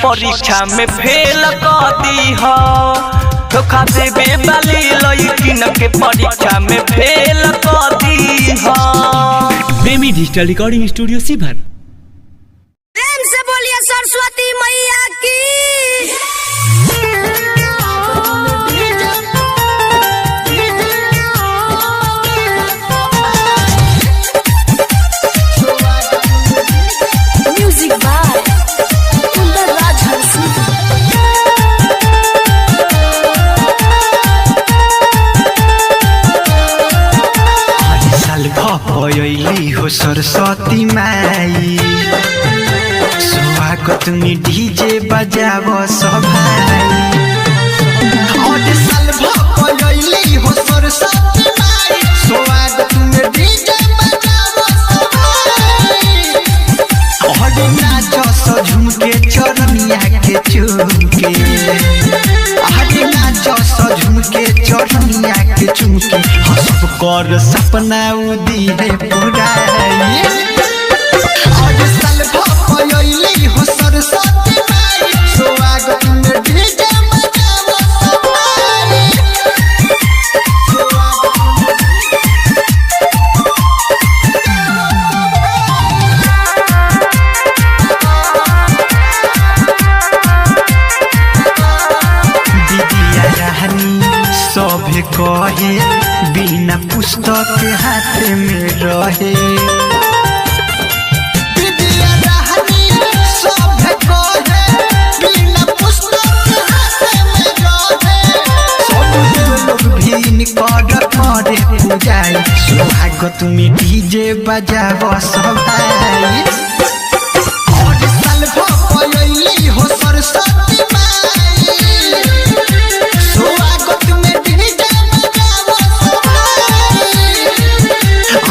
परीक्षा में फेल कर दी हो। धोखा देवे वाली लड़किन के परीक्षा में फेल कर दी हो। प्रेमी डिजिटल रिकॉर्डिंग स्टूडियो शिवहर। प्रेम से बोलिए सरस्वती मैया की। म्यूजिक बाय कुंदन राज हंसी। साल भइली हो सरस्वती माई, स्वागत में डीजे बजाव सभाई। साल भइली हो सरस्वती माई, स्वागत में डीजे बजाव सभाई। नाच झूम के चरनिया के चुमके, नाच झूम के चरनिया के चुमके, सब कर सपना उदी है पुराई। आज साल भइली हो सरस्वती माई, स्वागत में डीजे बजाव सभाई। सभे कहे बिना पुस्तक हाथ में रहे। सभे कहे बिना पुस्तक हाथ में रहे। सब लोग भी कर पूजाई, स्वागत में डीजे बजाव सभाई। और साल भइली हो सरस्वती माई, स्वागत में डीजे बजाव सभाई।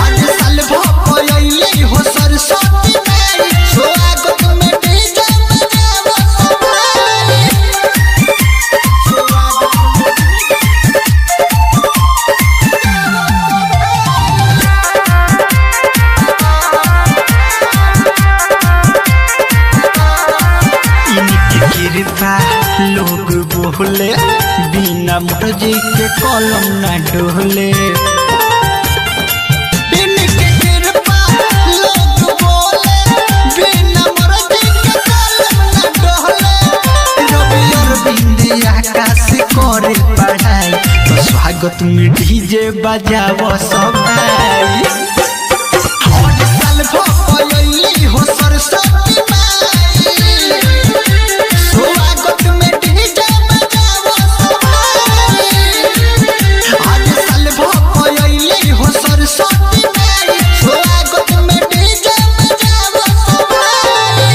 आज साल भइली हो सरस्वती माई, स्वागत में डीजे बजाव सभाई। कृपा लोग बोले बिना मर्जी के कलम न डोले। इनके कृपा लोग बोले बिना मर्जी के कलम न डोले। रवि अरविंद आकाश करे पढ़ाई, तो स्वागत में डीजे बजाव सभाई। और साल भइली हो सरस्वती माई, स्वागत में डीजे बजाव सभाई। आज साल भइली हो सरस्वती माई, स्वागत में डीजे बजाव सभाई।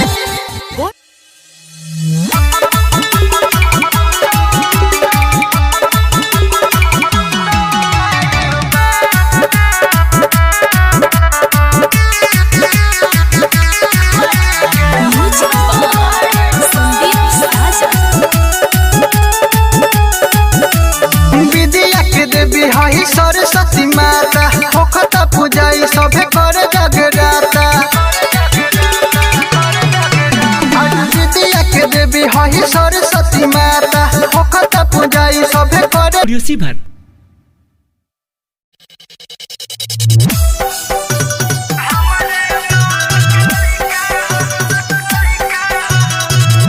विद्या के देवी हई सरस्वती माता, होखत पूजाई सभे करे जगराता। विद्या के देवी हई सरस्वती माता, होखत पूजाई सभे करे शिवहर।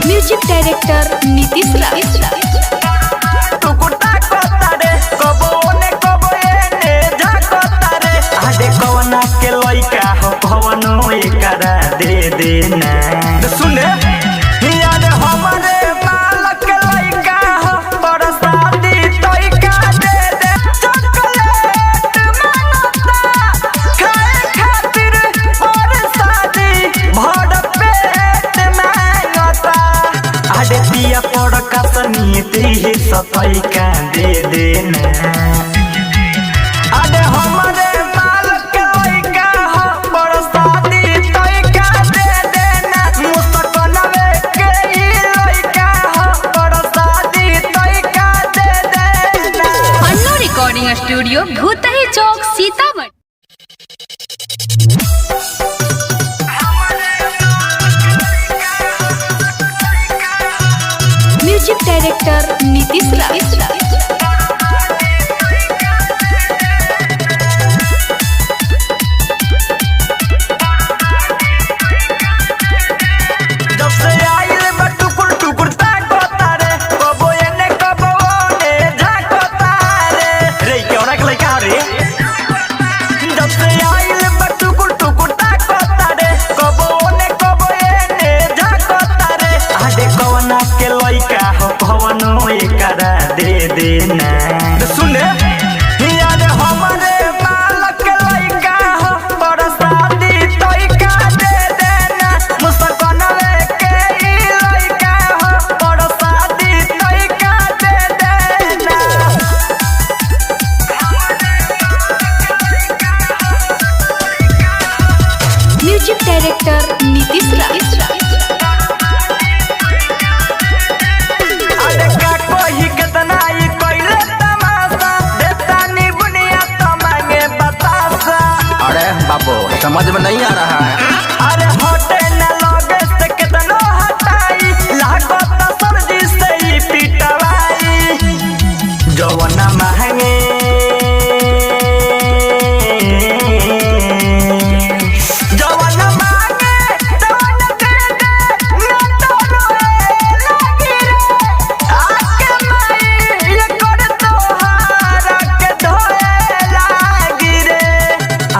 म्यूजिक डायरेक्टर नीतीश राज। दे देना सुने यार हमारे मालक लइका हो, बरसाती तोइका दे दे। चॉकलेट मांगता खाए खातिर, बरसाती भर पेट मांगता। आडे पिया पड़ कसनी ती सतइका दे देना। आडे हमारे स्टूडियो भूतही चौक सीतामढ़ी। डायरेक्टर नीतीश राज। दे देना सुने यार हमारे बालक लइका हो बड़ा शादी तोइका दे देना मुस्कानवे के लइका हो बड़ा शादी तोइका दे देना। म्यूजिक डायरेक्टर नीतीश राज। समझ में नहीं आ रहा है। अरे होटे न लगे से कितनो हटाई लागो तो सर्दी से ही पिटवाई जवन महंगे जवन मांगे जवन दे दे न तो रोए लगी रे आके माई ये कर तोहारा के धोए लागी रे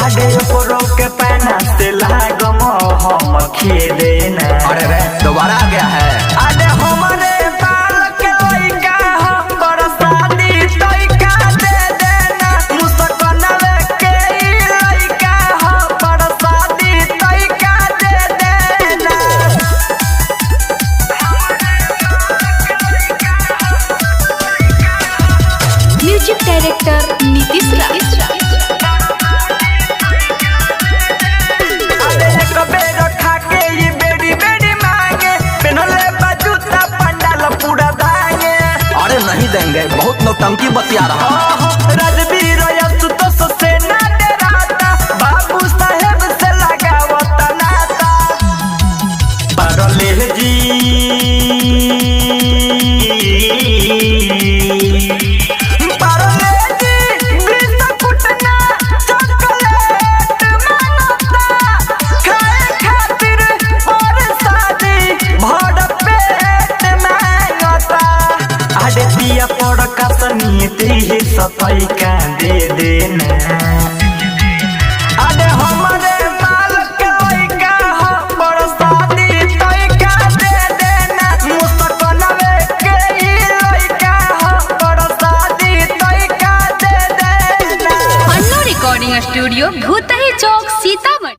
आगे ऊपर के पैना से लागम हम खेले ना। अरे रे दोबारा आ गया है। अरे हमारे बालक लइका हो बड़ा शादी तोइका दे देना मुस्कानवे के लइका हो बड़ा शादी तोइका दे देना। म्यूजिक डायरेक्टर नीतीश राज। नहीं देंगे बहुत नौटंकी बतिया रहा। राजवीर सुतोष से ना डराता बाबू साहेब से लगावता नाता परले जी परले जी बिस्कुट ना चॉकलेट मानता खाए खातिर और शादी भर पेट मांगता आडे दिया पड़ का सनीति सफाई का दे देना। आडे हमारे मालक लइका हो बड़ शादी तोइका दे देना मुस्कानवे के लइका हो बड़ शादी तोइका दे देना। अन्नू रिकॉर्डिंग स्टूडियो भूतही चौक सीतामढ़ी।